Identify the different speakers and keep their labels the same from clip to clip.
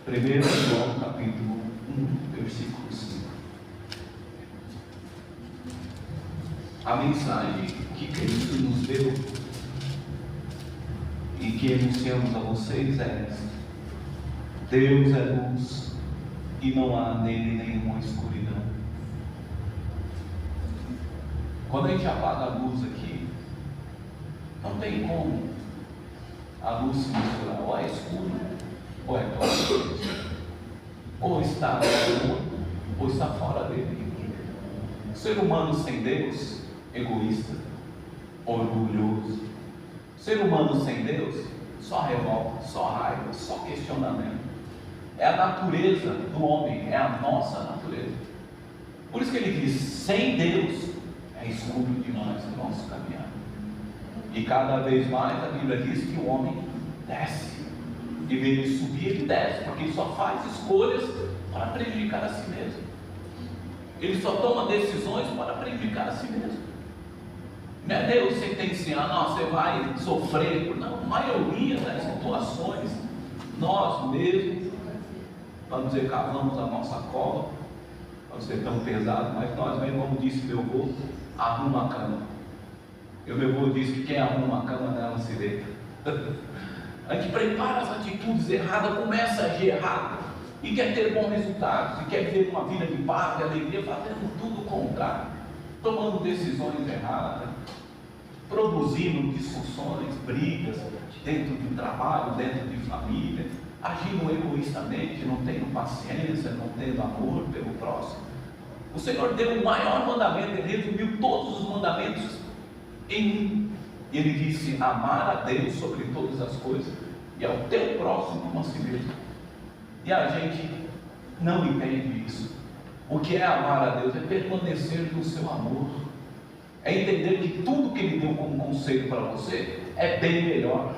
Speaker 1: 1 João capítulo 1, versículo 5. A mensagem que Cristo nos deu e que anunciamos a vocês é esta: Deus é luz e não há nele nenhuma escuridão. Quando a gente apaga a luz aqui, não tem como a luz se misturar, ou é escuro, ou é claro, ou está no amor, ou está fora dele. O ser humano sem Deus, egoísta, orgulhoso. O ser humano sem Deus, só revolta, só raiva, só questionamento. É a natureza do homem, é a nossa natureza. Por isso que ele diz: sem Deus é escuro de nós o nosso caminhar. E cada vez mais a Bíblia diz que o homem desce. E vem subir, ele desce, porque ele só faz escolhas para prejudicar a si mesmo. Ele só toma decisões para prejudicar a si mesmo. Não é Deus sentenciar, não, você vai sofrer. Não, a maioria das situações, nós mesmos, vamos dizer, cavamos a nossa cova, não ser tão pesado, mas nós mesmos, como disse meu avô, arruma a cama. E o meu avô disse que quem arruma a cama nela se deita. A gente prepara as atitudes erradas, começa a agir errado, e quer ter bons resultados, e quer viver uma vida de paz e alegria, fazendo tudo o contrário, tomando decisões erradas, produzindo discussões, brigas, dentro de trabalho, dentro de família, agindo egoístamente, não tendo paciência, não tendo amor pelo próximo. O Senhor deu o maior mandamento, Ele resumiu todos os mandamentos em um. Ele disse: amar a Deus sobre todas as coisas e ao teu próximo como a si mesmo. E a gente não entende isso. O que é amar a Deus? É permanecer no seu amor, é entender que tudo que Ele deu como conselho para você é bem melhor.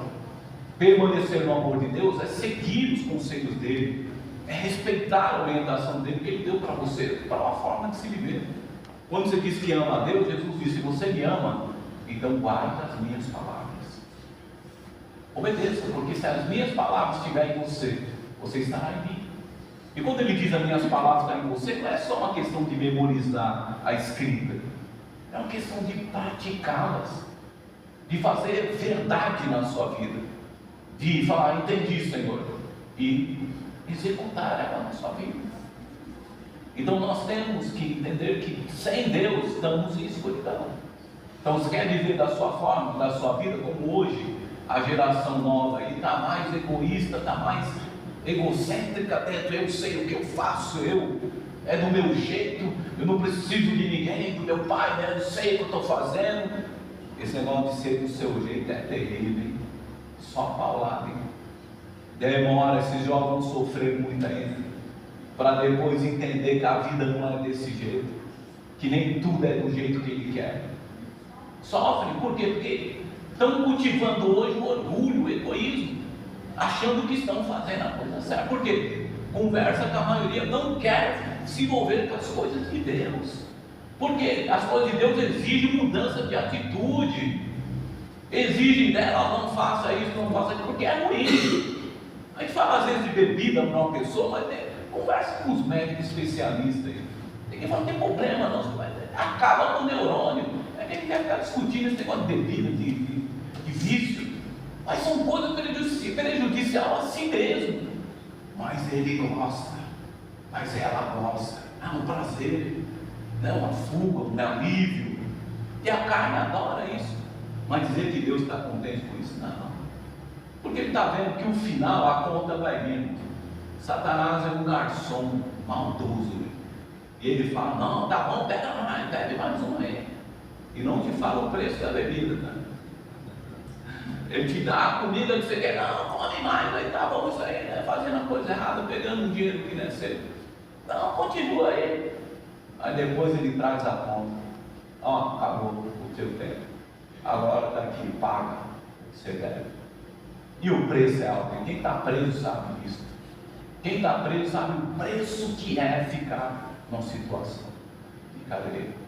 Speaker 1: Permanecer no amor de Deus é seguir os conselhos dEle, é respeitar a orientação dEle que Ele deu para você, para uma forma de se viver. Quando você diz que ama a Deus, Jesus disse: se você me ama, então guarde as minhas palavras. Obedeça, porque se as minhas palavras estiverem em você, você estará em mim. E quando Ele diz as minhas palavras estarão em você, não é só uma questão de memorizar a escrita, é uma questão de praticá-las, de fazer verdade na sua vida, de falar: entendi, Senhor, e executar ela na sua vida. Então nós temos que entender que sem Deus estamos em escuridão. Então, você quer viver da sua forma, da sua vida, como hoje a geração nova aí está mais egoísta, está mais egocêntrica dentro: eu sei o que eu faço, é do meu jeito, eu não preciso de ninguém, do meu pai, né? Eu sei o que eu estou fazendo. Esse negócio de ser do seu jeito é terrível, hein? Só paulada, hein? Demora, esses jovens vão sofrer muito ainda, para depois entender que a vida não é desse jeito, que nem tudo é do jeito que Ele quer. Sofrem, por quê? Porque estão cultivando hoje o orgulho, o egoísmo, achando que estão fazendo a coisa certa. Por quê? Conversa que a maioria não quer se envolver com as coisas de Deus, porque as coisas de Deus exigem mudança de atitude, exigem dela: não faça isso, não faça aquilo, porque é ruim. A gente fala às vezes de bebida para uma pessoa, mas conversa com os médicos especialistas aí. Ninguém fala: não tem problema não, acaba com o neurônio. A gente quer ficar discutindo esse negócio de bebida, de vício, mas são coisas prejudiciais a si mesmo. Mas ele gosta, mas ela gosta, é um prazer, é uma fuga, um alívio, e a carne adora isso. Mas dizer que Deus está contente com isso, não, porque Ele está vendo que o final, a conta vai vir. Satanás é um garçom maldoso, e ele fala: não, tá bom, pega mais, bebe mais um aí. E não te fala o preço da bebida, né? Ele te dá a comida que você quer: não, come mais, aí tá bom isso aí, né? Fazendo a coisa errada, pegando um dinheiro que não é seu. Não, continua aí. Aí depois ele traz a conta: ó, acabou o teu tempo, agora está aqui, paga, você deve. E o preço é alto. Quem está preso sabe disso. Quem está preso sabe o preço que é ficar numa situação de cadeia.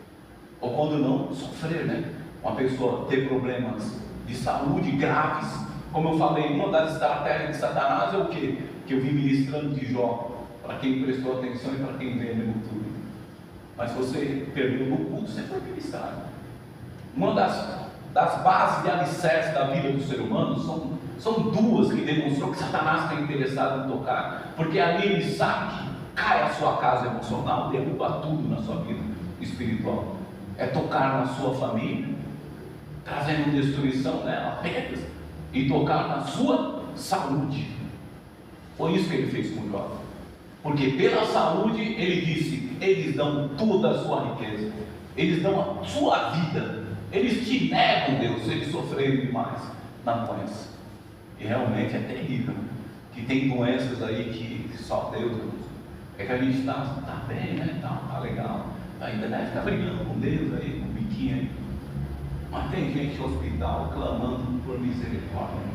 Speaker 1: Ou quando não, sofrer, né? Uma pessoa ter problemas de saúde graves, Como eu falei, uma das estratégias de Satanás é o quê? Que eu vim ministrando de Jó, para quem prestou atenção e para quem vê no YouTube. Mas se você perdeu no culto, você foi ministrado. Uma das bases de alicerce da vida do ser humano são duas que demonstrou que Satanás está interessado em tocar. Porque ali ele sabe que cai a sua casa emocional, derruba tudo na sua vida espiritual. É tocar na sua família, trazendo destruição nela, perdas, e tocar na sua saúde. Foi isso que ele fez com Jó. Porque pela saúde, ele disse, eles dão toda a sua riqueza, eles dão a sua vida, eles te negam, Deus, eles sofreram demais na doença. E realmente é terrível, que tem doenças aí que só Deus, é que a gente está bem, né, tá legal, ainda deve estar brigando com Deus aí, com o biquinho aí. Mas tem gente no hospital clamando por misericórdia,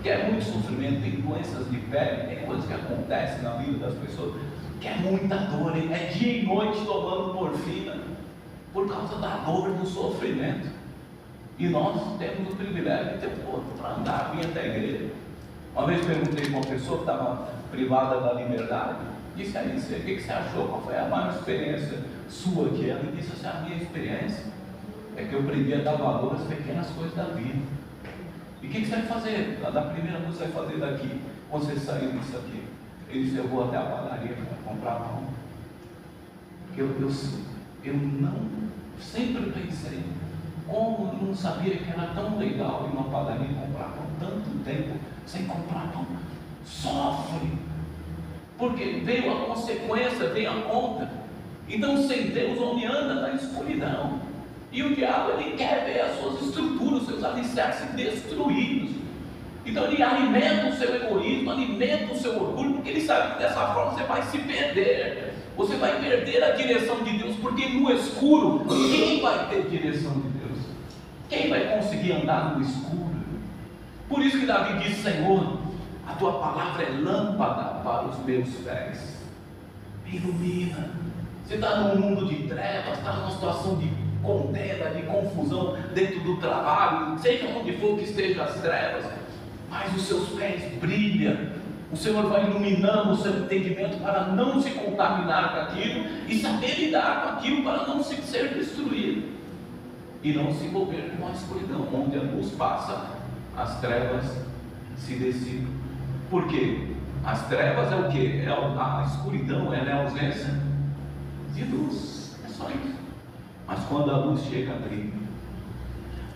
Speaker 1: que é muito sofrimento, tem doenças de pele, tem coisas que acontecem na vida das pessoas, que é muita dor, é dia e noite tomando morfina, por causa da dor, do sofrimento. E nós temos o privilégio de ter para andar, vir até a igreja. Uma vez perguntei para uma pessoa que estava privada da liberdade, disse a isso, o que você achou? Qual foi a maior experiência sua aqui? Ela disse assim, a minha experiência é que eu aprendi a dar valor às pequenas coisas da vida. E o que você vai fazer? A primeira coisa que você vai fazer daqui, quando você sair disso aqui? Ele disse, eu vou até a padaria para comprar pão. Porque eu não, sempre pensei, como eu não sabia que era tão legal ir numa padaria e comprar pão, tanto tempo sem comprar pão. Sofre, porque veio a consequência, veio a conta. Então, sem Deus, o homem anda na escuridão. E o diabo, ele quer ver as suas estruturas, os seus alicerces destruídos. Então ele alimenta o seu egoísmo, alimenta o seu orgulho, porque ele sabe que dessa forma você vai se perder. Você vai perder a direção de Deus, porque no escuro, quem vai ter direção de Deus? Quem vai conseguir andar no escuro? Por isso que Davi diz, Senhor, a tua palavra é lâmpada para os meus pés. Me ilumina. Você está num mundo de trevas, está numa situação de contenda, de confusão dentro do trabalho, seja onde for que esteja as trevas, mas os seus pés brilham. O Senhor vai iluminando o seu entendimento para não se contaminar com aquilo e saber lidar com aquilo para não ser destruído e não se envolver com a escuridão. Onde a luz passa, as trevas se dissipam. Por quê? As trevas é o quê? A escuridão, é a ausência de luz. É só isso. Mas quando a luz chega, brilha.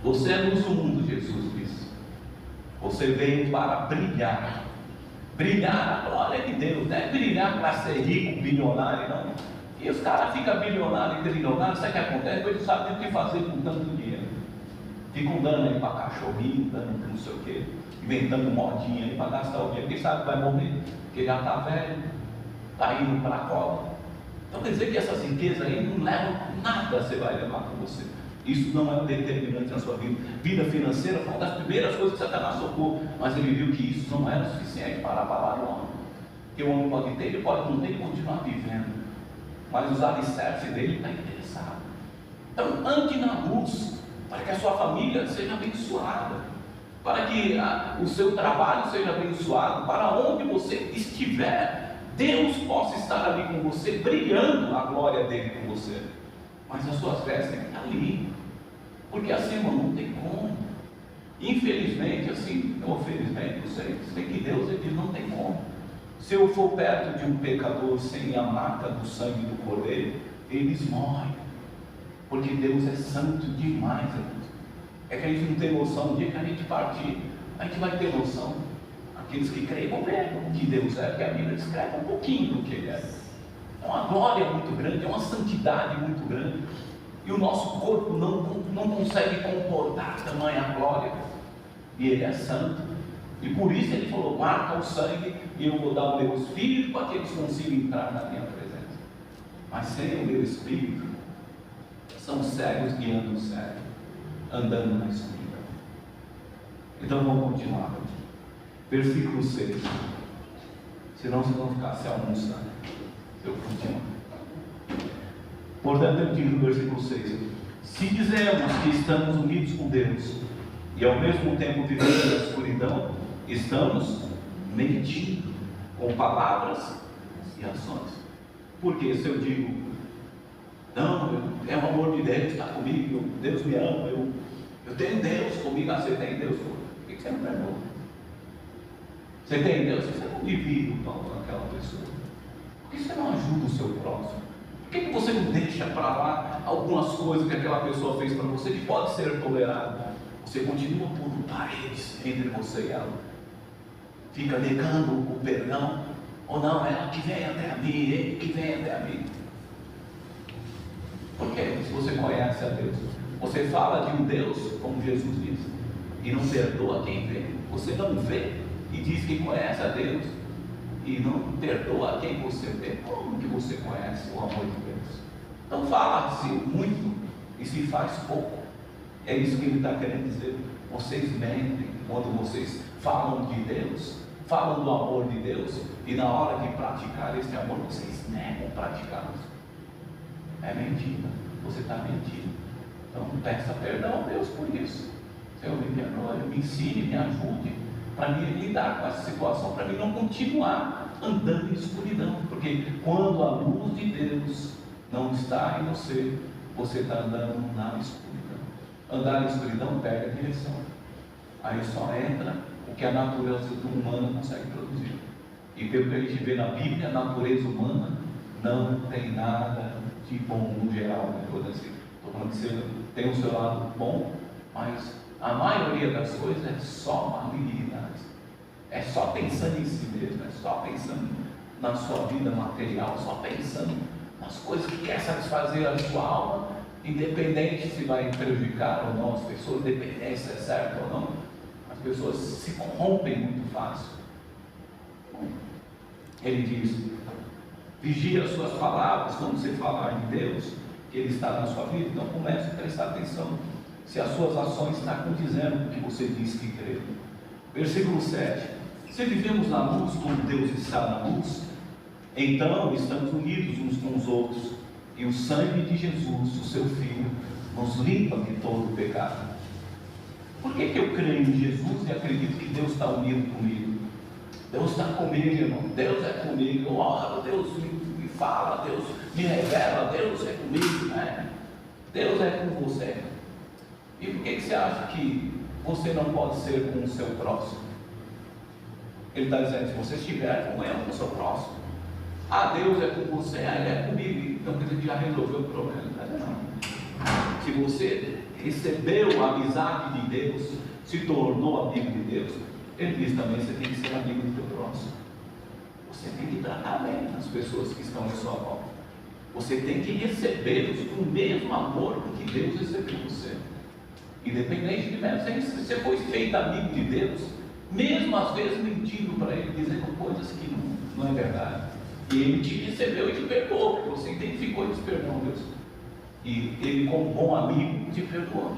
Speaker 1: Você é luz do mundo, Jesus disse. Você veio para brilhar. Brilhar a glória de Deus. Não é brilhar para ser rico, bilionário, não. E os caras ficam bilionários e trilionários, sabe o que acontece? Eles não sabem o que fazer com tanto dinheiro. Ficam dando aí para cachorrinho, dando para não sei o quê, inventando modinha aí para gastar o dinheiro. Quem sabe vai morrer, porque já está velho, está indo para a cova. Então quer dizer que essas riquezas aí não levam nada, você vai levar com você. Isso não é um determinante na sua vida. Vida financeira foi uma das primeiras coisas que Satanás tocou, mas ele viu que isso não era suficiente para abalar o homem. Porque o homem pode ter, ele pode não ter e continuar vivendo, mas os alicerces dele estão interessados. Então ande na luz, para que a sua família seja abençoada, para que o seu trabalho seja abençoado, para onde você estiver, Deus possa estar ali com você, brilhando a glória dele com você. Mas as suas vestes têm que estar ali, porque assim, irmão, não tem como. Infelizmente, assim, ou felizmente, não sei, se bem que Deus, ele não tem como. Se eu for perto de um pecador sem a marca do sangue do Cordeiro, eles morrem, porque Deus é santo demais, irmão. É que a gente não tem noção. No dia que a gente partir, a gente vai ter noção. Aqueles que creem vão ver que Deus é, porque a Bíblia descreve um pouquinho do que Ele é. É uma glória muito grande, é uma santidade muito grande, e o nosso corpo não consegue comportar tamanha glória, e Ele é santo, e por isso Ele falou, marca o sangue, e eu vou dar o meu Espírito para que eles consigam entrar na minha presença. Mas sem o meu Espírito, são cegos guiando o cego, andando na escuridão. Então vamos continuar aqui. Versículo 6. Senão vocês vão ficar se almoçando. Eu continuo. Portanto, eu digo no versículo 6: se dizemos que estamos unidos com Deus e ao mesmo tempo vivemos na escuridão, estamos mentindo com palavras e ações. Porque se eu digo, não, é o amor de Deus está comigo, Deus me ama, eu tenho Deus comigo, você tem Deus comigo, por que você não perdoa? Você tem Deus, você não divide com aquela pessoa. Por que você não ajuda o seu próximo? Por que você não deixa para lá algumas coisas que aquela pessoa fez para você que pode ser tolerado? Você continua pondo paredes entre você e ela. Fica negando o perdão. Ou não, ela que vem até a mim, ele que vem até a mim. Por quê? Se você conhece a Deus, você fala de um Deus, como Jesus diz, e não perdoa quem vê. Você não vê e diz que conhece a Deus e não perdoa quem você vê. Como que você conhece o amor de Deus? Então fala-se muito e se faz pouco. É isso que ele está querendo dizer. Vocês mentem quando vocês falam de Deus, falam do amor de Deus, e na hora de praticar esse amor, vocês negam praticá-lo. É mentira, você está mentindo. Então peça perdão a Deus por isso. Senhor, me perdoe, me ensine, me ajude para me lidar com essa situação, para mim não continuar andando em escuridão, porque quando a luz de Deus não está em você, você está andando na escuridão. Andar na escuridão perde a direção. Aí só entra o que a natureza humana consegue produzir. E pelo que a gente vê na Bíblia, a natureza humana não tem nada de bom no geral, né? Estou falando que você tem o seu lado bom, mas a maioria das coisas é só malignidade. É só pensando em si mesmo, é só pensando na sua vida material, só pensando nas coisas que quer satisfazer a sua alma, independente se vai prejudicar ou não as pessoas, independente se é certo ou não. As pessoas se corrompem muito fácil. Ele diz: vigia as suas palavras. Quando você falar de Deus, que Ele está na sua vida, então comece a prestar atenção se as suas ações estão condizendo com o que você diz que crê. Versículo 7: se vivemos na luz como Deus está na luz, então estamos unidos uns com os outros, e o sangue de Jesus, o seu Filho, nos limpa de todo o pecado. Por que eu creio em Jesus e acredito que Deus está unido comigo? Deus está comigo, irmão. Deus é comigo. Eu oro, Deus me fala, Deus me revela, Deus é comigo, né? Deus é com você. E por que você acha que você não pode ser com o seu próximo? Ele está dizendo: se você estiver com ele, com o seu próximo. Ah, Deus é com você, ah, Ele é comigo. Então quer dizer que já resolveu o problema. Não. Se você recebeu a amizade de Deus, se tornou amigo de Deus, Ele diz também: você tem que ser amigo do teu próximo. Você tem que tratar bem as pessoas que estão em sua volta. Você tem que recebê-los com o mesmo amor que Deus recebeu você. Independente de mesmo, se você foi feito amigo de Deus, mesmo às vezes mentindo para Ele, dizendo coisas que não é verdade, e Ele te recebeu e te perdoou, porque você identificou esse perdão, Deus. E Ele, como bom amigo, te perdoou.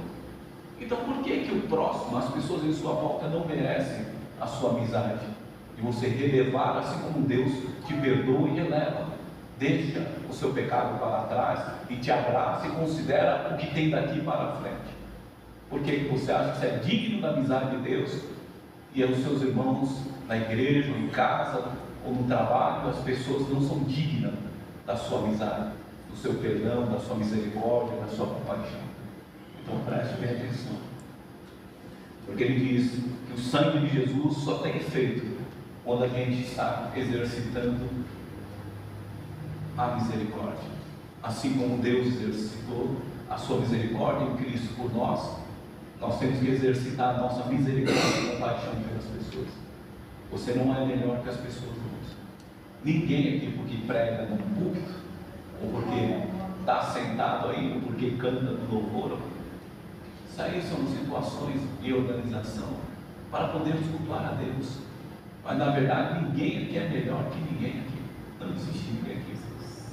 Speaker 1: Então por que o próximo, as pessoas em sua volta, não merecem a sua amizade? E você relevar assim como Deus te perdoa e releva. Deixa o seu pecado para trás e te abraça e considera o que tem daqui para frente. Por que você acha que você é digno da amizade de Deus e os seus irmãos na igreja, ou em casa, ou no trabalho, as pessoas não são dignas da sua amizade, do seu perdão, da sua misericórdia, da sua compaixão? Então preste bem atenção, porque ele diz que o sangue de Jesus só tem efeito quando a gente está exercitando a misericórdia. Assim como Deus exercitou a sua misericórdia em Cristo por nós, nós temos que exercitar a nossa misericórdia e compaixão pelas pessoas. Você não é melhor que as pessoas outras. Ninguém aqui porque prega no púlpito, ou porque está sentado aí, ou porque canta no louvor. Isso aí são situações de organização para podermos cultuar a Deus. Mas na verdade ninguém aqui é melhor que ninguém aqui. Não existe ninguém aqui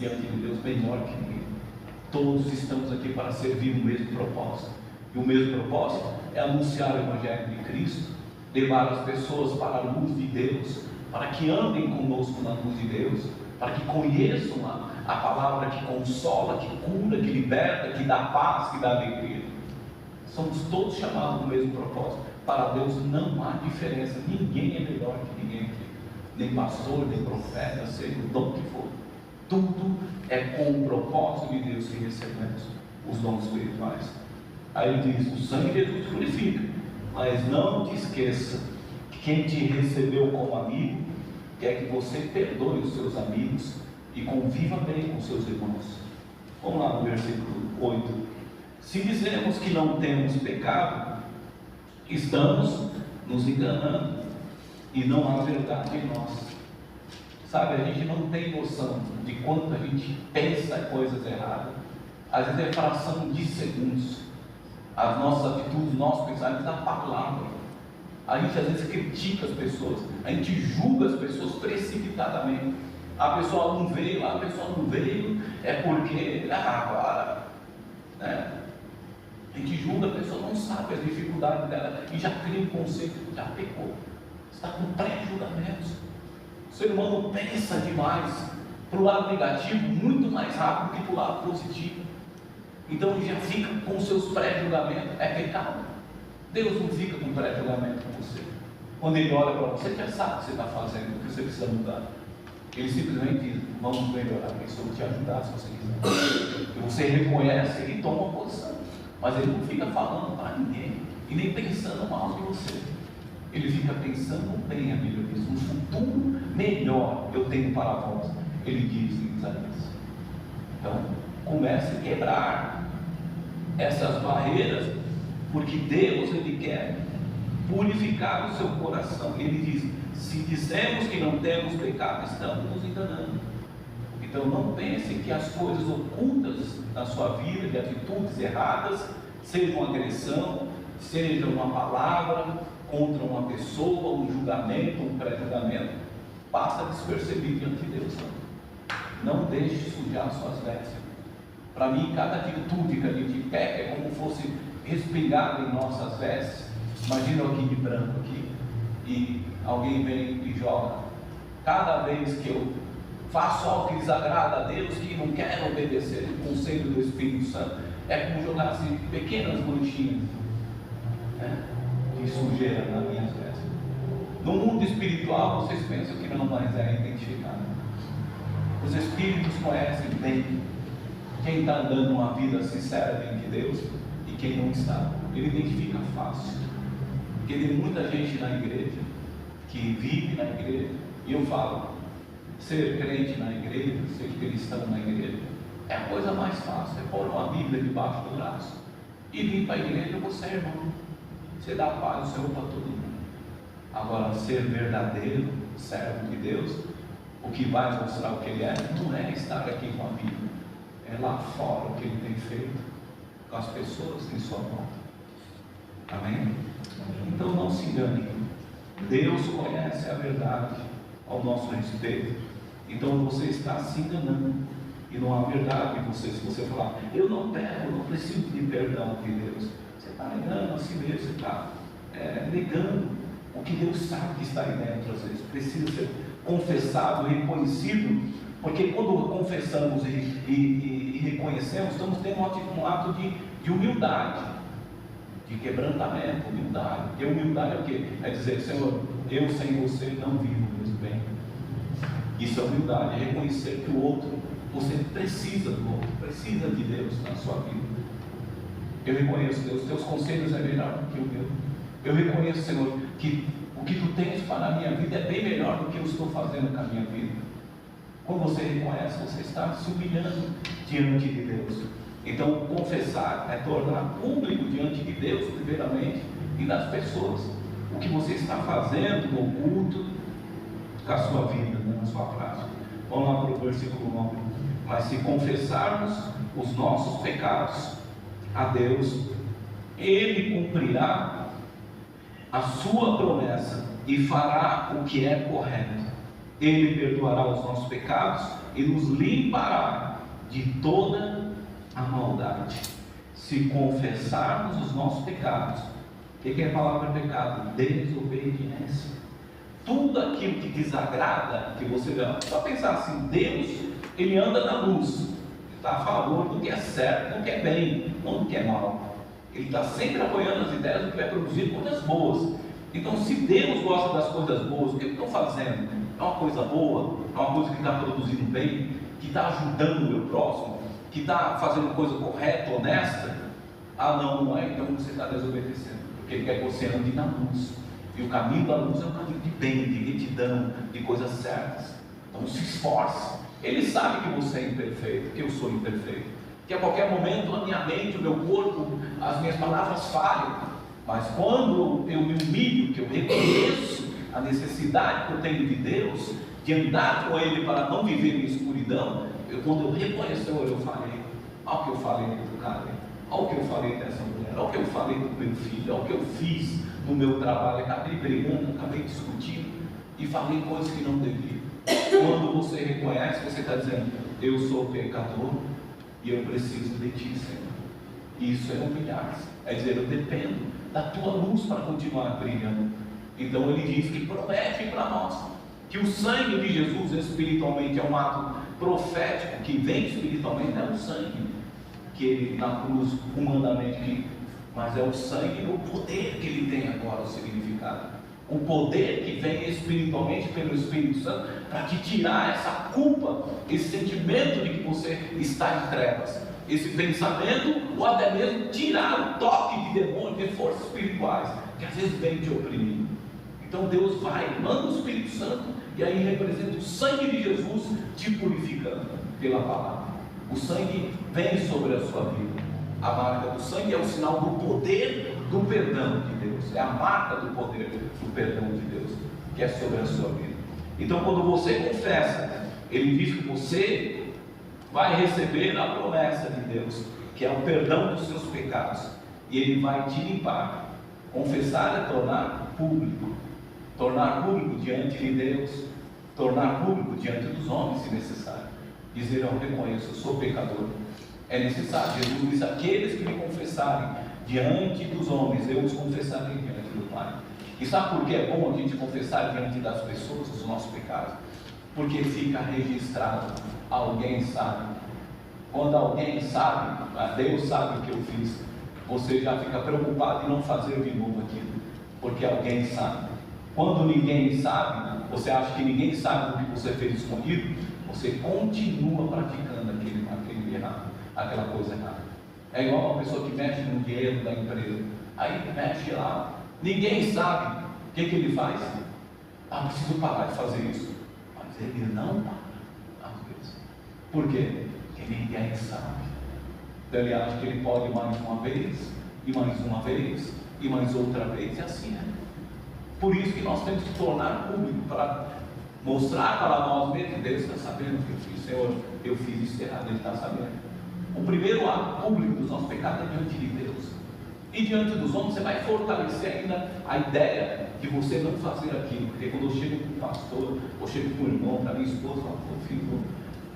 Speaker 1: diante de Deus melhor que ninguém. Todos estamos aqui para servir o mesmo propósito. E o mesmo propósito é anunciar o Evangelho de Cristo, levar as pessoas para a luz de Deus, para que andem conosco na luz de Deus, para que conheçam a palavra que consola, que cura, que liberta, que dá paz, que dá alegria. Somos todos chamados no mesmo propósito. Para Deus não há diferença, ninguém é melhor que ninguém aqui, nem pastor, nem profeta, seja o dom que for. Tudo é com o propósito de Deus que recebemos os dons espirituais. Aí ele diz: o sangue de Jesus purifica, mas não te esqueça que quem te recebeu como amigo quer que você perdoe os seus amigos e conviva bem com seus irmãos. Vamos lá no versículo 8. Se dizemos que não temos pecado, estamos nos enganando e não há verdade em nós. Sabe, a gente não tem noção de quanto a gente pensa coisas erradas. Às vezes é fração de segundos. As nossas atitudes, nossos pensamentos, da palavra. A gente às vezes critica as pessoas, a gente julga as pessoas precipitadamente. A pessoa não veio, a pessoa não veio, é porque, agora, né? A gente julga, a pessoa não sabe as dificuldades dela e já cria um conceito, já pecou. Está com pré-julgamentos. O ser humano pensa demais para o lado negativo muito mais rápido que para o lado positivo. Então ele já fica com seus pré-julgamentos. É pecado. Deus não fica com pré-julgamento com você. Quando Ele olha para você, já sabe o que você está fazendo, o que você precisa mudar. Ele simplesmente diz: vamos melhorar isso, eu vou te ajudar se você quiser. E você reconhece e toma uma posição. Mas Ele não fica falando para ninguém e nem pensando mal de você. Ele fica pensando bem, a Bíblia diz: um futuro melhor eu tenho para vós. Ele diz em Isaías. Então, comece a quebrar essas barreiras, porque Deus, Ele quer purificar o seu coração. Ele diz: se dissemos que não temos pecado, estamos nos enganando. Então não pense que as coisas ocultas na sua vida, de atitudes erradas, seja uma agressão, seja uma palavra contra uma pessoa, um julgamento, um pré-julgamento, passa despercebido diante de Deus. Não deixe sujar suas vestes. Para mim, cada atitude que a gente peca é como fosse respingado em nossas vestes. Imagina alguém de branco aqui e alguém vem e joga. Cada vez que eu faço algo que desagrada a Deus, que não quero obedecer o conselho do Espírito Santo, é como jogar assim, pequenas manchinhas, né, de sujeira nas minhas vestes. No mundo espiritual, vocês pensam que não mais é identificado. Os Espíritos conhecem bem quem está andando uma vida sincera diante de Deus e quem não está. Ele identifica fácil. Porque tem muita gente na igreja que vive na igreja, e eu falo, ser crente na igreja, ser cristão na igreja, é a coisa mais fácil. É pôr uma Bíblia debaixo do braço e vir para a igreja. Você é irmão, você dá a paz do Senhor para todo mundo. Agora, ser verdadeiro servo de Deus, o que vai mostrar o que Ele é, não é estar aqui com a Bíblia, é lá fora o que Ele tem feito com as pessoas em sua volta. Amém? Então não se engane. Deus conhece a verdade ao nosso respeito. Então você está se enganando e não há verdade em você. Se você falar: eu não peco, eu não preciso de perdão de Deus, você está negando a si mesmo. Você está negando o que Deus sabe que está aí dentro. Às vezes precisa ser confessado e reconhecido, porque quando confessamos e reconhecemos, estamos tendo um ato de humildade, de quebrantamento, humildade. E humildade é o quê? É dizer: Senhor, eu sem você não vivo mesmo bem. Isso é humildade, é reconhecer que o outro, você precisa do outro, precisa de Deus na sua vida. Eu reconheço, Deus, teus conselhos é melhor do que o meu. Eu reconheço, Senhor, que o que tu tens para a minha vida é bem melhor do que eu estou fazendo com a minha vida. Quando você reconhece, você está se humilhando diante de Deus. Então, confessar é tornar público diante de Deus, primeiramente, e das pessoas, o que você está fazendo no culto, com a sua vida, né, na sua prática. Vamos lá para o versículo 9. Mas se confessarmos os nossos pecados a Deus, Ele cumprirá a sua promessa e fará o que é correto. Ele perdoará os nossos pecados e nos limpará de toda a maldade. Se confessarmos os nossos pecados, o que é a palavra pecado? Desobediência. Tudo aquilo que desagrada, que você vê, só pensar assim: Deus, Ele anda na luz, está a favor do que é certo, do que é bem, não do que é mal. Ele está sempre apoiando as ideias do que vai produzir coisas boas. Então, se Deus gosta das coisas boas, o que estão fazendo? É uma coisa boa? É uma coisa que está produzindo bem? Que está ajudando o meu próximo? Que está fazendo coisa correta, honesta? Ah, não, não é. Então você está desobedecendo. Porque Ele quer que você ande na luz. E o caminho da luz é um caminho de bem, de retidão, de coisas certas. Então se esforce. Ele sabe que você é imperfeito, que eu sou imperfeito. Que a qualquer momento a minha mente, o meu corpo, as minhas palavras falham. Mas quando eu me humilho, que eu reconheço a necessidade que eu tenho de Deus, de andar com Ele para não viver em escuridão, quando eu reconheço, eu falei, olha o que eu falei do cara, olha o que eu falei dessa mulher, olha o que eu falei do meu filho, olha o que eu fiz no meu trabalho, acabei brigando, acabei discutindo e falei coisas que não devia. Quando você reconhece, você está dizendo, eu sou pecador e eu preciso de Ti, Senhor. Isso é humilhar-se, é dizer, eu dependo da Tua luz para continuar brilhando. Então Ele diz que promete para nós que o sangue de Jesus espiritualmente é um ato profético que vem espiritualmente, não é o sangue que Ele na cruz humanamente, mas é o sangue no poder que Ele tem agora, o significado. O poder que vem espiritualmente pelo Espírito Santo para te tirar essa culpa, esse sentimento de que você está em trevas, esse pensamento, ou até mesmo tirar o toque de demônio, de forças espirituais que às vezes vem te oprimir. Então Deus vai, manda o Espírito Santo, e aí representa o sangue de Jesus te purificando pela palavra. O sangue vem sobre a sua vida. A marca do sangue é o sinal do poder do perdão de Deus. É a marca do poder do perdão de Deus que é sobre a sua vida. Então quando você confessa, Ele diz que você vai receber a promessa de Deus, que é o perdão dos seus pecados, e Ele vai te limpar. Confessar é tornar público diante de Deus, tornar público diante dos homens, se necessário. Dizer, eu reconheço, eu sou pecador. É necessário. Jesus diz, aqueles que me confessarem diante dos homens, eu os confessarei diante do Pai. E sabe por que é bom a gente confessar diante das pessoas os nossos pecados? Porque fica registrado, alguém sabe. Quando alguém sabe, Deus sabe o que eu fiz, você já fica preocupado em não fazer de novo aquilo, porque alguém sabe. Quando ninguém sabe, você acha que ninguém sabe o que você fez escondido, você continua praticando aquele errado, aquela coisa errada. É igual uma pessoa que mexe no dinheiro da empresa, aí mexe lá, ninguém sabe, o que ele faz? Preciso parar de fazer isso. Mas ele não para, às vezes. Por quê? Porque ninguém sabe. Então ele acha que ele pode mais uma vez, e mais uma vez, e mais outra vez, e assim é. Por isso que nós temos que tornar público, para mostrar para nós mesmos, Deus está sabendo o que eu fiz, Senhor, eu fiz isso errado, Ele está sabendo. O primeiro ato público dos nossos pecados é diante de Deus. E diante dos homens, você vai fortalecer ainda a ideia de você não fazer aquilo. Porque quando eu chego com o pastor, ou chego com o irmão, para minha esposa, eu fico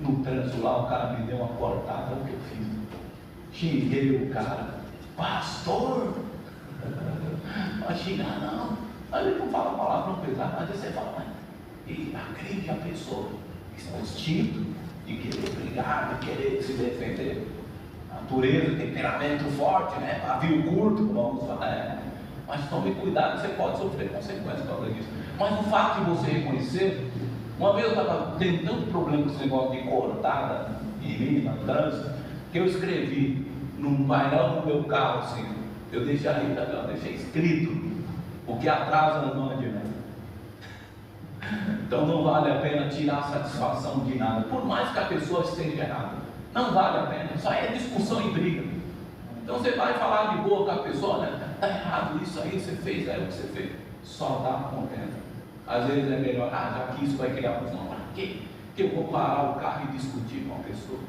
Speaker 1: no trânsito lá, o cara me deu uma cortada, olha o que eu fiz. Xinguei o cara, pastor, não xingar não. Aí ele não fala palavrão pesado, mas você fala, e agride a pessoa, isso é o instinto de querer brigar, de querer se defender. Natureza, temperamento forte, né? Pavio curto, como vamos falar. Mas tome cuidado, você pode sofrer consequências por causa disso. Mas o fato de você reconhecer, uma vez eu estava tendo tanto problema com esse negócio de cortada em mim, no trânsito, que eu escrevi num painel do meu carro, assim, eu deixei escrito, o que atrasa não adianta. Então não vale a pena tirar satisfação de nada, por mais que a pessoa esteja errada, não vale a pena, isso aí é discussão e briga. Então você vai falar de boa com a pessoa, né? Está errado isso aí, você fez, é o que você fez, só dá contento. Às vezes é melhor, já que isso vai criar confusão, para quê? Que eu vou parar o carro e discutir com a pessoa,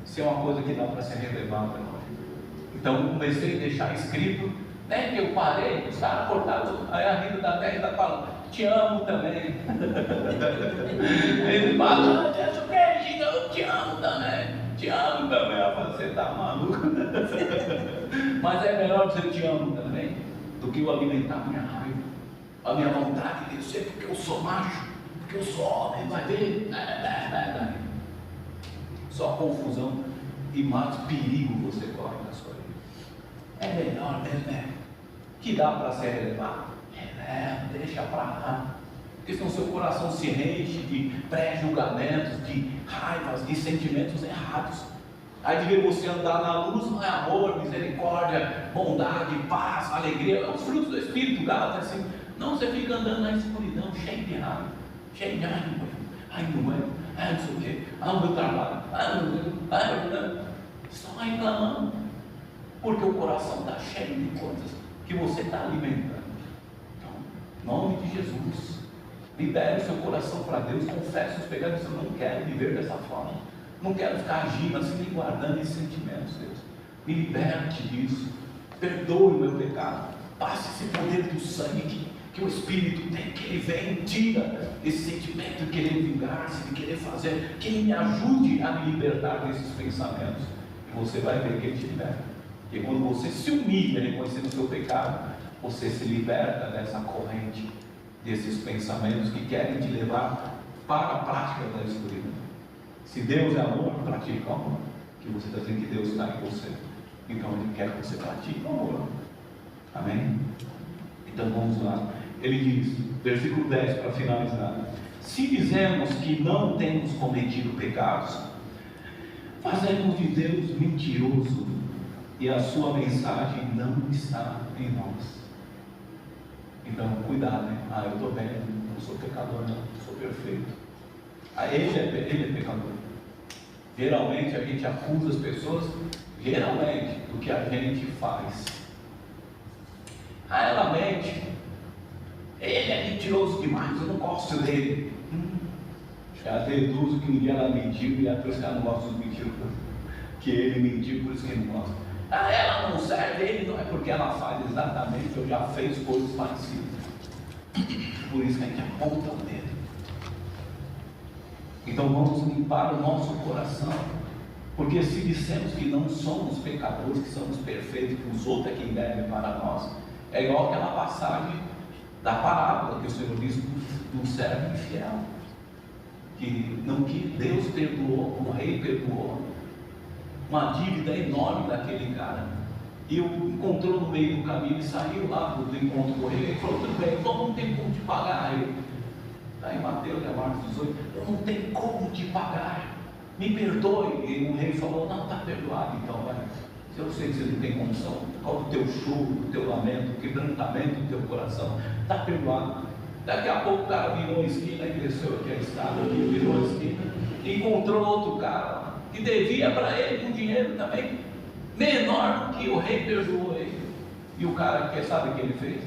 Speaker 1: se é uma coisa que dá para ser relevada. Então eu comecei a deixar escrito, né, que eu parei, os caras cortaram, aí a Rita da Terra está falando, te amo também. Ele fala, eu te amo também. Te amo também. Eu falo, você está maluco? Mas é melhor dizer te amo também, do que eu alimentar a minha raiva, a minha vontade de ser, porque eu sou macho, porque eu sou homem, vai ver. Só confusão e mais perigo você corre na sua vida. é melhor mesmo, né? Que dá para se relevar. Deixa para lá. Porque senão seu coração se enche de pré-julgamentos, de raivas, de sentimentos errados. Aí de ver você andar na luz, não é amor, misericórdia, bondade, paz, alegria, os frutos do Espírito, Gálatas, assim. Não, você fica andando na escuridão, cheio de raiva, cheio de ai não sei o quê, o meu trabalho, só reclamando, porque o coração está cheio de coisas que você está alimentando. Então, em nome de Jesus, libere o seu coração para Deus, confesse os pecados. Eu não quero viver dessa forma, não quero ficar agindo assim, nem guardando esses sentimentos. Deus, me liberte disso, perdoe o meu pecado, passe esse poder do sangue que o Espírito tem, que Ele vem e tira esse sentimento de querer vingar-se, de querer fazer, que Ele me ajude a me libertar desses pensamentos, e você vai ver que Ele te liberta. E quando você se humilha reconhecendo o seu pecado, você se liberta dessa corrente, desses pensamentos que querem te levar para a prática da escuridão. Se Deus é amor, pratique o amor, que você está dizendo que Deus está em você, então Ele quer que você pratique o amor. Amém? Então vamos lá. Ele diz, versículo 10 para finalizar: se dizemos que não temos cometido pecados, fazemos de Deus mentiroso, e a sua mensagem não está em nós. Então cuidado, né? Eu estou bem, não sou pecador, não sou perfeito. Ele é pecador. Geralmente a gente acusa as pessoas, geralmente, do que a gente faz. Ela mente, ele é mentiroso demais, eu não gosto dele. Já deduzo que um dia ela mentiu e é por isso que ela não gosta dos mentirosos, que ele mentiu, por isso que ele não gosta. Ela não serve, ele não é porque ela faz exatamente, ou já fez coisas parecidas. Por isso que a gente aponta o dedo. Então vamos limpar o nosso coração, porque se dissemos que não somos pecadores, que somos perfeitos, que os outros é quem deve para nós, é igual aquela passagem da parábola que o Senhor diz do servo infiel, que Deus perdoou, o rei perdoou uma dívida enorme daquele cara, e o encontrou no meio do caminho e saiu lá do encontro com ele e falou: tudo bem, eu não tenho como te pagar. Ele está em Mateus, Marcos 18, eu não tenho como te pagar, me perdoe. E o rei falou: não, está perdoado. Então vai, se eu sei que você não tem condição, qual o teu choro, o teu lamento, o quebrantamento do teu coração, está perdoado. Daqui a pouco o cara virou a esquina e desceu aqui a escada, virou a esquina e encontrou outro cara que devia para ele um dinheiro também menor do que o rei perdoou ele. E o cara, sabe o que ele fez?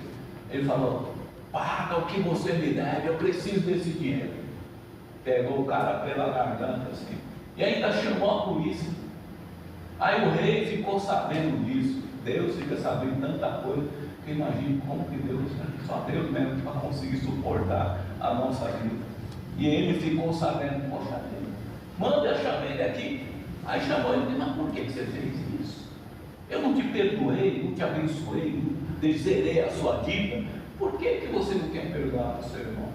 Speaker 1: Ele falou: paga o que você me deve, eu preciso desse dinheiro. Pegou o cara pela garganta assim, e ainda chamou a polícia. Aí o rei ficou sabendo disso. Deus fica sabendo tanta coisa, que imagina como que Deus, só Deus mesmo para conseguir suportar a nossa vida. E ele ficou sabendo: poxa, manda eu chamar ele aqui. Aí chamou ele e disse: mas por que você fez isso? Eu não te perdoei, não te abençoei, não zerei a sua dívida. Por que você não quer perdoar o seu irmão?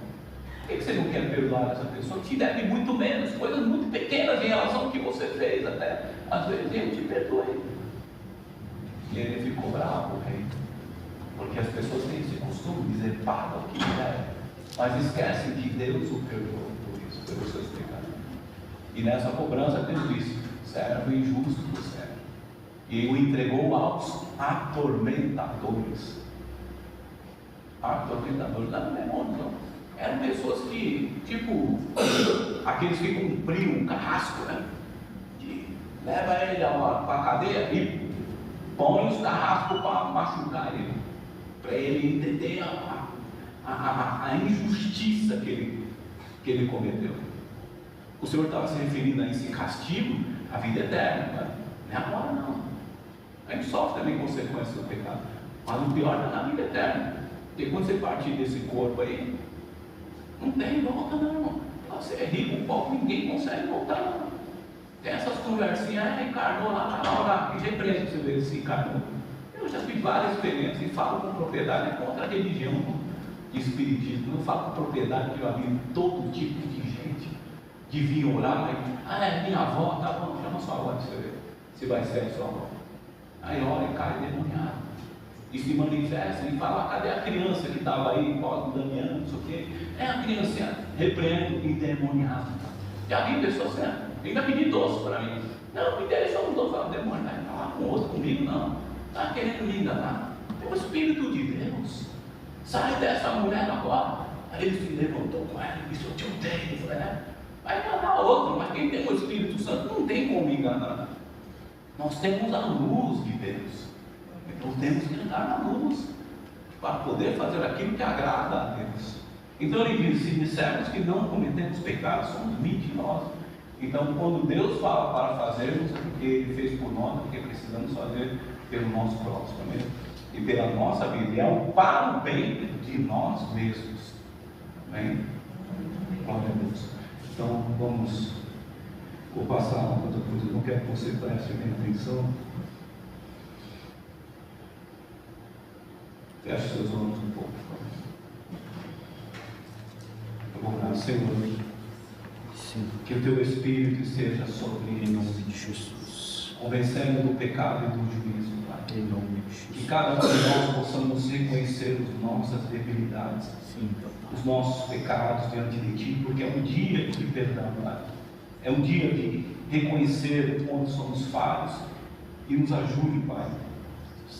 Speaker 1: Por que você não quer perdoar essa pessoa que te deve muito menos, coisas muito pequenas em relação ao que você fez? Até às vezes eu te perdoei. E ele ficou bravo, o rei, porque as pessoas têm esse costume de dizer: paga o que deve, mas esquecem que Deus o perdoou por isso, pelos seus pecados. E nessa cobrança Deus disse: servo injusto do servo, e o entregou aos atormentadores. Atormentadores não eram demônios, não. Eram pessoas que, tipo, aqueles que cumpriam um carrasco, né? Que leva ele para a cadeia e põe os carrascos para machucar ele, para ele entender a injustiça que ele cometeu. O Senhor estava se referindo a esse castigo, a vida eterna, não é agora não. A gente sofre também consequências do pecado, mas o pior é na vida eterna. Porque quando você partir desse corpo aí, não tem volta não, irmão. Você é rico, pobre, ninguém consegue voltar não. Tem essas conversinhas: encarnou lá, está na hora, e represa para você ver se encarnou. Eu já tive várias experiências e falo com propriedade, é contra a religião de espiritismo. Eu falo com propriedade que eu vi todo tipo de gente que vinha orar, mas é minha avó, tá bom, chama sua avó para você ver se vai ser a sua avó. Aí ora e cai demoniado. E se manifesta e fala: cadê a criança que estava aí, pós Damião, não sei o quê? É a criança repreendo endemoniado. Já vi pessoas assim, ainda pedi doce para mim. Não, me interessa um doce, fala, demônio, vai falar com outro comigo, não. Está querendo me enganar. Tem o Espírito de Deus. Sai dessa mulher agora. Aí ele se levantou com ela e disse: eu te odeio. Eu falei, vai enganar outro, mas quem tem o Espírito Santo não tem como enganar. Nós temos a luz de Deus. Então temos que andar na luz para poder fazer aquilo que agrada a Deus. Então ele diz: se dissermos que não cometemos pecados, somos mentirosos. Então quando Deus fala para fazermos, é porque Ele fez por nós, porque precisamos fazer pelo nosso próximo mesmo e pela nossa vida, e é para o bem de nós mesmos. Amém? Glória a Deus. Então vou passar uma outra coisa, não quero que você preste bem atenção. Feche seus olhos um pouco. Eu vou orar, Senhor, que o Teu Espírito esteja sobre eles, em nome de Jesus, convencendo do pecado e do juízo, Pai. Em nome de Jesus. Que cada um de nós possamos reconhecer as nossas debilidades, os nossos pecados diante de Ti, porque é um dia de perdão, Pai. É um dia de reconhecer onde somos falhos e nos ajude, Pai,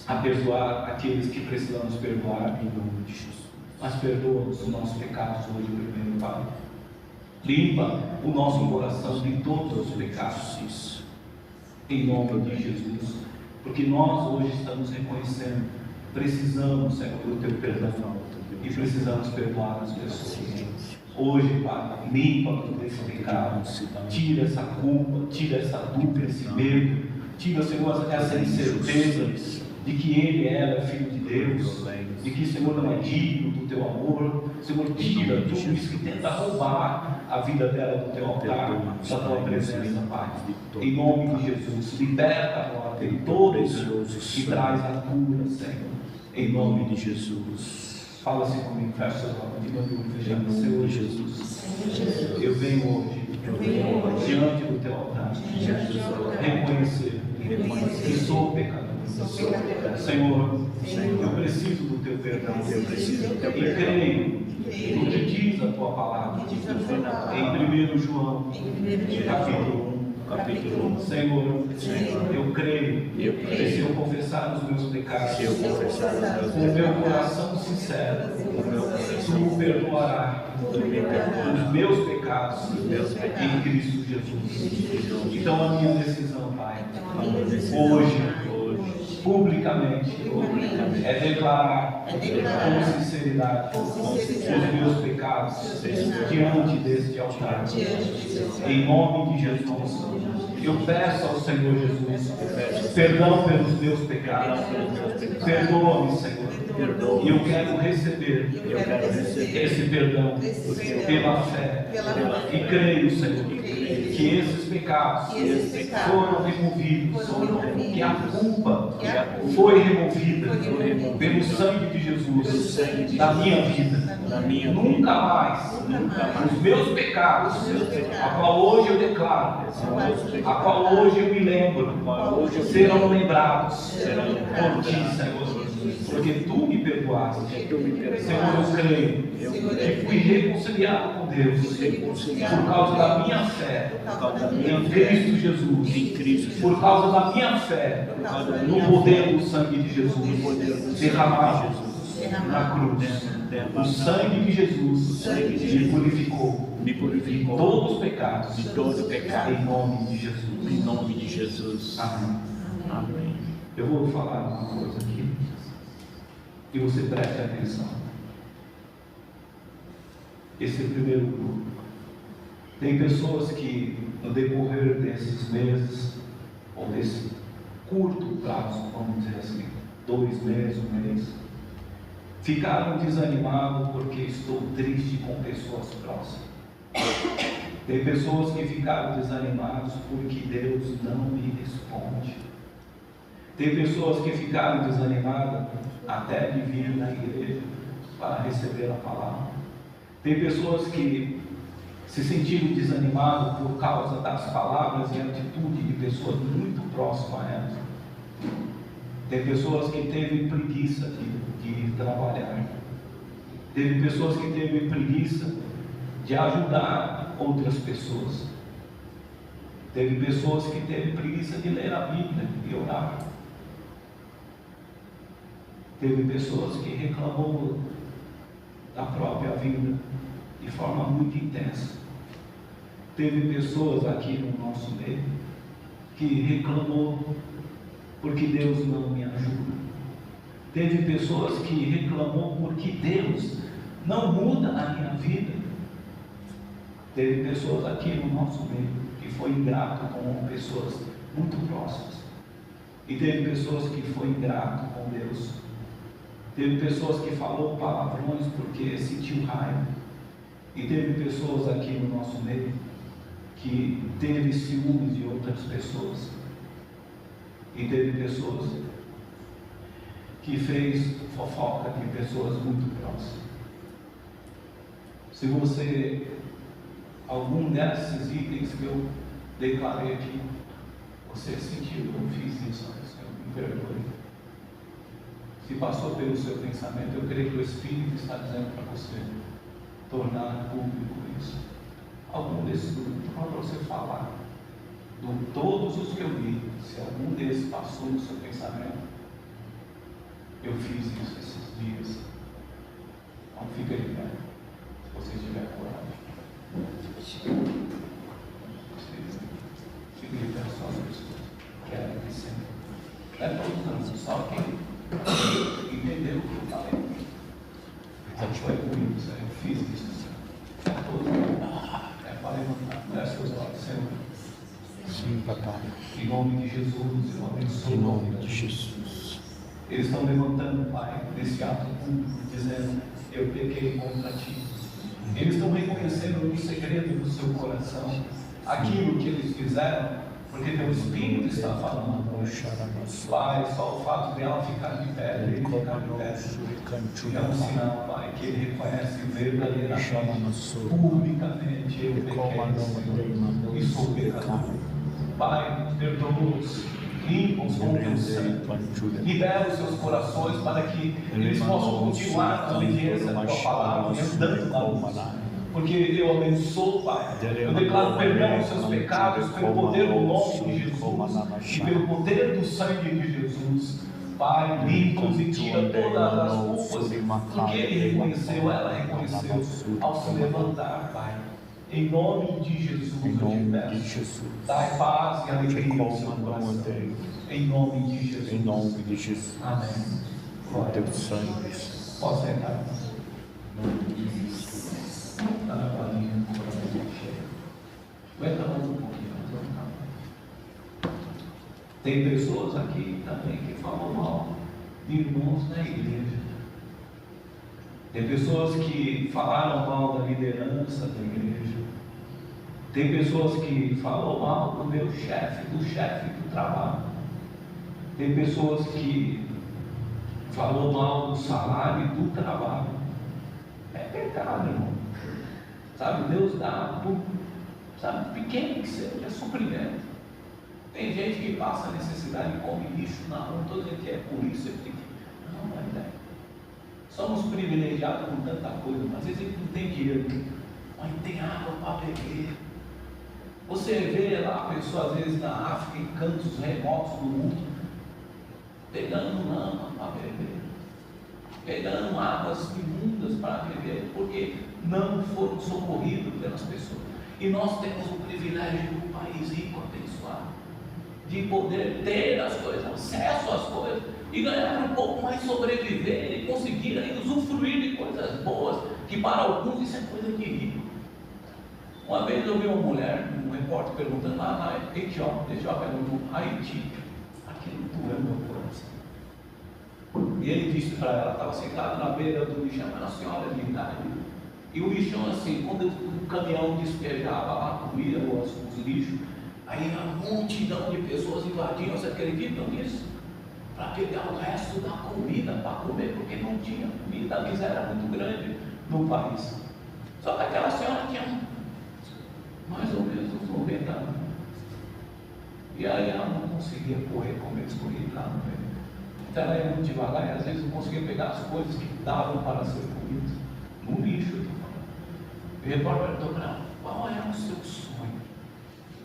Speaker 1: a perdoar aqueles que precisamos perdoar, em nome de Jesus. Mas perdoa-nos os nossos pecados hoje primeiro, Pai. Limpa o nosso coração de todos os pecados, em nome de Jesus. Porque nós hoje estamos reconhecendo, precisamos, Senhor, do Teu perdão e precisamos perdoar as pessoas. Hoje, Pai, limpa todo esse pecado, tira essa culpa, tira essa dúvida, esse medo, tira, Senhor, essa incerteza de que ele e ela é filho de Deus, de que, Senhor, não é digno do Teu amor. Senhor, tira tudo isso que tenta roubar a vida dela do Teu altar, da Tua presença, Pai. Em nome de Jesus, liberta agora de todos que traz a cura, Senhor. Em nome de Jesus. Fala assim comigo, fecha seus olhos, diga o fechado, Senhor Jesus. Eu venho hoje diante do Teu altar, reconhecer que sou pecador. Senhor, eu preciso do Teu perdão, e creio no que diz a Tua palavra em 1 João capítulo 1. Senhor, eu creio que se eu confessar os meus pecados com o meu coração sincero, Tu me perdoarás os meus pecados em Cristo Jesus. Então a minha decisão, Pai, hoje, publicamente, é declarar com sinceridade os meus pecados diante deste altar. Em nome de Jesus, eu peço ao Senhor Jesus perdão pelos meus pecados. Perdoa-me, Senhor. E eu quero receber esse perdão pela fé. E creio, Senhor, que esses pecados foram removidos, que a culpa foi removida pelo sangue de Jesus da minha vida. Nunca mais os meus pecados, a qual hoje eu declaro, a qual hoje eu me lembro, serão lembrados por Ti, Senhor. Porque Tu me perdoaste. Senhor, eu creio que fui reconciliado com Deus por causa da minha fé em Cristo Jesus, por causa da minha fé no poder do sangue de Jesus derramado na cruz. O sangue de Jesus me purificou de todos os pecados, em nome de Jesus.
Speaker 2: Em nome de Jesus.
Speaker 1: Amém.
Speaker 2: Amém.
Speaker 1: Eu vou falar uma coisa aqui e você preste atenção. Esse primeiro grupo, tem pessoas que no decorrer desses meses, ou desse curto prazo, vamos dizer assim, 2 meses, 1 mês, ficaram desanimados porque estou triste com pessoas próximas. Tem pessoas que ficaram desanimadas porque Deus não me responde. Tem pessoas que ficaram desanimadas até de vir na igreja para receber a palavra. Tem pessoas que se sentiram desanimadas por causa das palavras e atitude de pessoas muito próximas a elas. Tem pessoas que teve preguiça de trabalhar. Teve pessoas que teve preguiça de ajudar outras pessoas. Teve pessoas que teve preguiça de ler a Bíblia e orar. Teve pessoas que reclamou da própria vida de forma muito intensa. Teve pessoas aqui no nosso meio que reclamou porque Deus não me ajuda. Teve pessoas que reclamou porque Deus não muda a minha vida. Teve pessoas aqui no nosso meio que foi ingrato com pessoas muito próximas. E teve pessoas que foi ingrato com Deus. Teve pessoas que falou palavrões porque sentiu raiva. E teve pessoas aqui no nosso meio que teve ciúmes de outras pessoas. E teve pessoas que fez fofoca de pessoas muito próximas. Se você, algum desses itens que eu declarei aqui, você sentiu, eu fiz isso, Senhor, me perdoe. Se passou pelo seu pensamento, eu creio que o Espírito está dizendo para você tornar público isso. Algum desses grupos, para você falar, de todos os que eu vi, se algum desses passou no seu pensamento, eu fiz isso esses dias. Então fica de pé, se você tiver coragem. Fica de pé só as pessoas. Quero que sempre. Não é todos não, só quem entendeu o que eu falei. A gente foi comigo, eu fiz isso. É todos. Para levantar, feche seus olhos, Senhor.
Speaker 2: Sim, papai.
Speaker 1: Em nome de Jesus, eu abençoo.
Speaker 2: Em nome de Jesus.
Speaker 1: Eles estão levantando, Pai, nesse ato público, dizendo: eu pequei contra ti. Eles estão reconhecendo no segredo do seu coração aquilo que eles fizeram, porque teu Espírito está falando. Pai, só o fato de ela ficar de pé, ele ficar de pé, é um sinal, Pai, que ele reconhece verdadeiramente, publicamente, eu pequei e sou pecador. Pai, perdoa-os, limpa-os com teu sangue, libera os seus corações para que eles possam continuar na obediência da tua palavra e andando na luz. Porque eu abençoo, Pai, eu declaro perdão aos seus pecados pelo poder do nome de Jesus e pelo poder do sangue de Jesus. Pai, limpa-os e tira todas as culpas, porque ele reconheceu, ela reconheceu ao se levantar, Pai. Em nome de Jesus, eu te peço, dai paz e alegria ao seu coração. Em nome de Jesus.
Speaker 2: Em nome de Jesus.
Speaker 1: Amém.
Speaker 2: Com teu sangue.
Speaker 1: Posso sentar? Aguenta mais um pouquinho. Tem pessoas aqui também que falam mal de irmãos na igreja. Tem pessoas que falaram mal da liderança da igreja. Tem pessoas que falam mal do meu chefe, do chefe do trabalho. Tem pessoas que falam mal do salário e do trabalho. É pecado, irmão. Sabe, Deus dá, sabe, pequeno que seja, é suprimento. Tem gente que passa necessidade e come lixo na rua, não estou dizendo que é polícia, não é. Somos privilegiados com tanta coisa, mas às vezes a gente não tem dinheiro, mas tem água para beber. Você vê lá a pessoa, às vezes na África, em cantos remotos do mundo, pegando lama para beber, pegando águas imundas para beber, porque não foram socorridos pelas pessoas. E nós temos o privilégio de um país rico, abençoado, de poder ter as coisas, acesso às coisas, e ganhar um pouco mais, sobreviver e conseguir ainda usufruir de coisas boas, que para alguns isso é coisa de rico. Uma vez eu vi uma mulher, um repórter perguntando lá na Etiópia, no Haiti, aquilo doeu meu coração. E ele disse para ela, estava sentado na beira do lixão, era uma senhora de idade, e o lixão assim, quando o caminhão despejava lá a comida, os lixos, aí a multidão de pessoas invadiam, você acreditam nisso? Para pegar o resto da comida para comer, porque não tinha comida, a miséria era muito grande no país. Só que aquela senhora tinha mais ou menos uns 90 anos. E aí ela não conseguia correr como eles corriam lá no meio. Então ela ia muito devagar e às vezes não conseguia pegar as coisas que davam para ser comidas. No lixo, eu estou falando. Eu recordo, eu estou falando, qual é o seu sonho?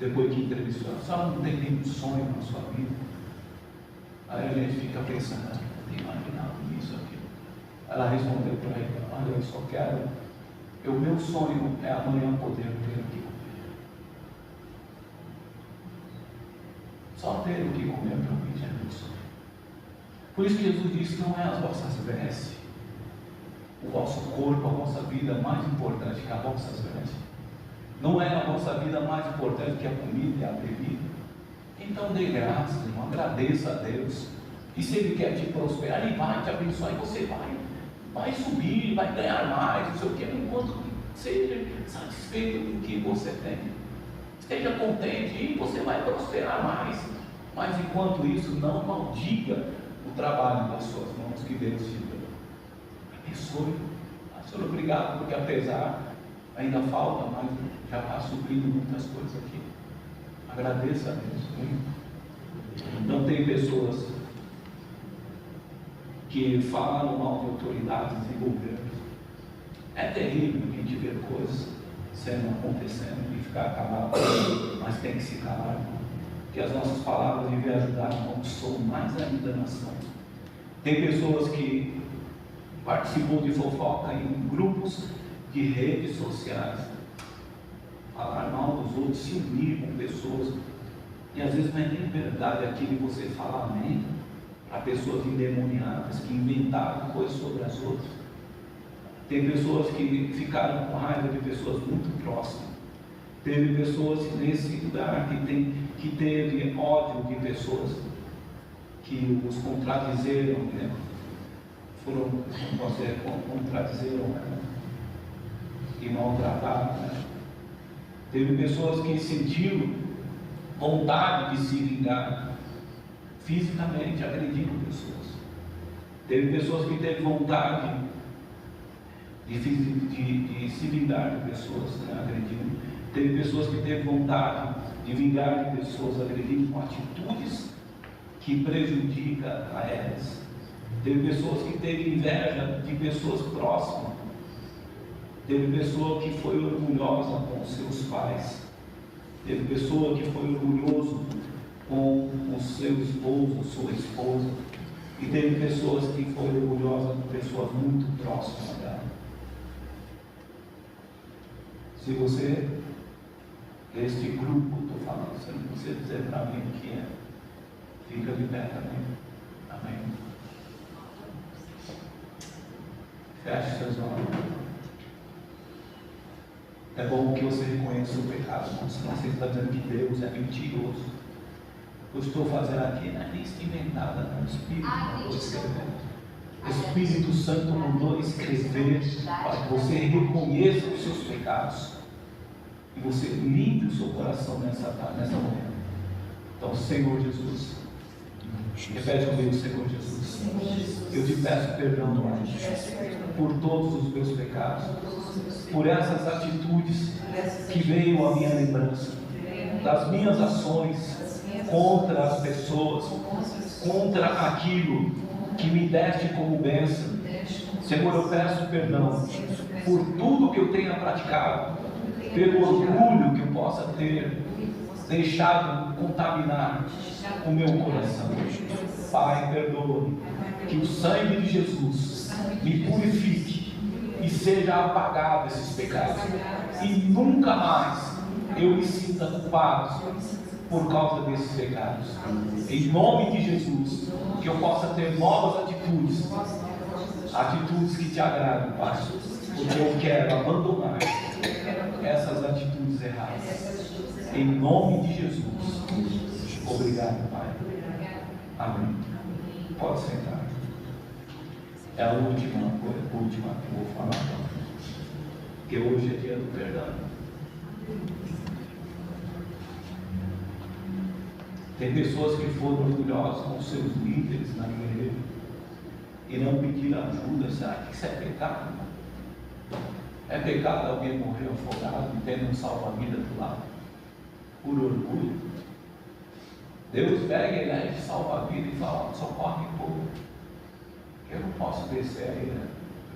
Speaker 1: Depois que entrevistou, a senhora não tem nenhum sonho na sua vida? Aí a gente fica pensando, tem imaginado isso aqui. Ela respondeu para ele, olha, eu só quero, o meu sonho é amanhã poder ter o que comer. Só ter o que comer para mim já é meu sonho. Por isso que Jesus disse, não é as vossas vestes, o vosso corpo, a vossa vida mais importante que as vossas vestes. Não é a vossa vida mais importante que a comida e a bebida. Então dê graças, irmão, agradeça a Deus. E se Ele quer te prosperar, Ele vai te abençoar e você vai subir, vai ganhar mais, não sei o que, enquanto seja satisfeito com o que você tem. Esteja contente e você vai prosperar mais. Mas enquanto isso, não maldiga o trabalho das suas mãos que Deus te deu. Abençoe. Senhor, obrigado, porque apesar, ainda falta, mas já está suprindo muitas coisas aqui. Agradeça a Deus. Não tem pessoas que falam mal de autoridades e governos. É terrível a gente ver coisas acontecendo e ficar calado, mas tem que se calar, irmão. Que as nossas palavras devem ajudar a amaldiçoar mais ainda a nação. Tem pessoas que participam de fofoca em grupos de redes sociais, falar mal dos outros, se unir com pessoas, e às vezes não é nem verdade aquilo que você fala amém, para pessoas endemoniadas que inventaram coisas sobre as outras. Tem pessoas que ficaram com raiva de pessoas muito próximas. Teve pessoas nesse lugar que teve ódio de pessoas que os contradizeram, né? Contradizeram, né? E maltrataram, né? Teve pessoas que sentiram vontade de se vingar fisicamente, agredindo pessoas. Teve pessoas que teve vontade de se vingar de pessoas, né, agredindo. Teve pessoas que teve vontade de vingar de pessoas, agredindo com atitudes que prejudicam a elas. Teve pessoas que teve inveja de pessoas próximas. Teve pessoa que foi orgulhosa com seus pais. Teve pessoa que foi orgulhoso com o seu esposo, sua esposa. E teve pessoas que foram orgulhosas com pessoas muito próximas dela. Se você, este grupo, estou falando, se você dizer para mim o que é, fica de pé também. Amém. Feche seus olhos. É bom que você reconheça o pecado, senão você está dizendo que Deus é mentiroso. Eu estou fazendo aqui, não é lista inventada, não. O Espírito mandou escrever. O Espírito Santo mandou escrever para que você reconheça os seus pecados e você limpe o seu coração nessa manhã. Então, Senhor Jesus, repete comigo, Senhor Jesus, eu te peço perdão, Pai, por todos os meus pecados, por essas atitudes que veio à minha lembrança, das minhas ações contra as pessoas, contra aquilo que me deste como bênção. Senhor, eu peço perdão por tudo que eu tenha praticado, pelo orgulho que eu possa ter deixado contaminar o meu coração. Pai, perdoe, que o sangue de Jesus me purifique e seja apagado esses pecados, e nunca mais eu me sinta culpado por causa desses pecados. Em nome de Jesus, que eu possa ter novas atitudes que te agradam, Pai, porque eu quero abandonar essas atitudes erradas. Em nome de Jesus. Obrigado, Pai. Amém. Pode sentar. É a última que eu vou falar, porque hoje é dia do perdão. Tem pessoas que foram orgulhosas com seus líderes na igreja e não pediram ajuda. Será que isso é pecado? É pecado alguém morrer afogado e tendo um salva-vida do lado? Por orgulho? Deus pega e leva de salva-vida e fala: socorre povo. Eu não posso descer aí, né?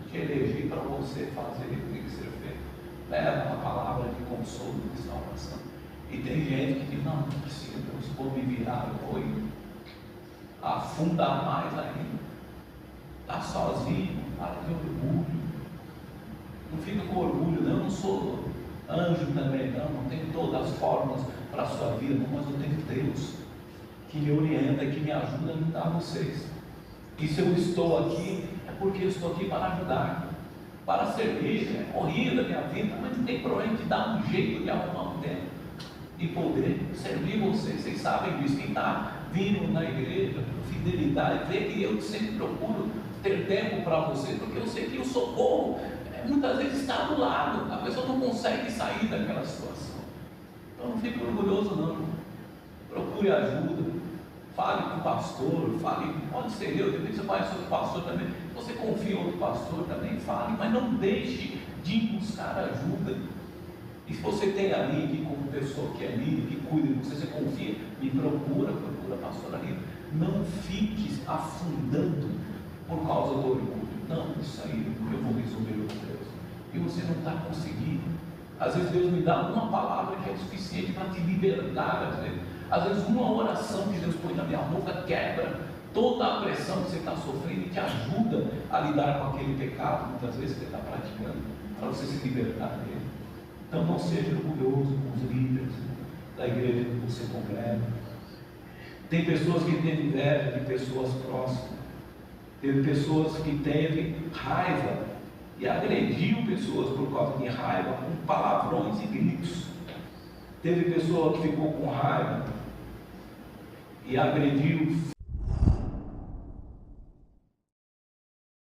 Speaker 1: Eu te elegi para você fazer o que tem que ser feito. Leva uma palavra de consolo, de salvação. E tem gente que diz: não precisa, Deus, vou me virar, eu vou afundar mais ainda. Está sozinho, para de orgulho. Não fica com orgulho, não. Eu não sou anjo também, não tenho todas as formas para a sua vida, não, mas eu tenho Deus que me orienta, que me ajuda a ajudar vocês. E se eu estou aqui, é porque eu estou aqui para ajudar, para servir. É corrida a minha vida, mas não tem problema de dar um jeito de arrumar um tempo e poder servir vocês. Vocês sabem disso. Quem está vindo na igreja, fidelidade, vê que eu sempre procuro ter tempo para vocês, porque eu sei que o socorro muitas vezes está do lado, a pessoa não consegue sair daquela situação. Então não fique orgulhoso, não. Procure ajuda, fale com o pastor, pode ser eu, depois você conhece outro pastor também, se você confia em outro pastor também, fale, mas não deixe de buscar ajuda. E se você tem ali, como pessoa que é líder, que cuida de você, você confia, me procura a pastora Rita. Não fique afundando por causa do orgulho. Não, isso aí eu vou resolver com Deus. E você não está conseguindo. Às vezes Deus me dá uma palavra que é suficiente para te libertar. Às vezes uma oração que Deus põe na minha boca quebra toda a pressão que você está sofrendo e te ajuda a lidar com aquele pecado, muitas vezes que você está praticando, para você se libertar dele. Então não seja orgulhoso com os líderes da igreja que você congrega. Tem pessoas que têm inveja de pessoas próximas. Teve pessoas que teve raiva e agrediu pessoas por causa de raiva com palavrões e gritos. Teve pessoa que ficou com raiva e agrediu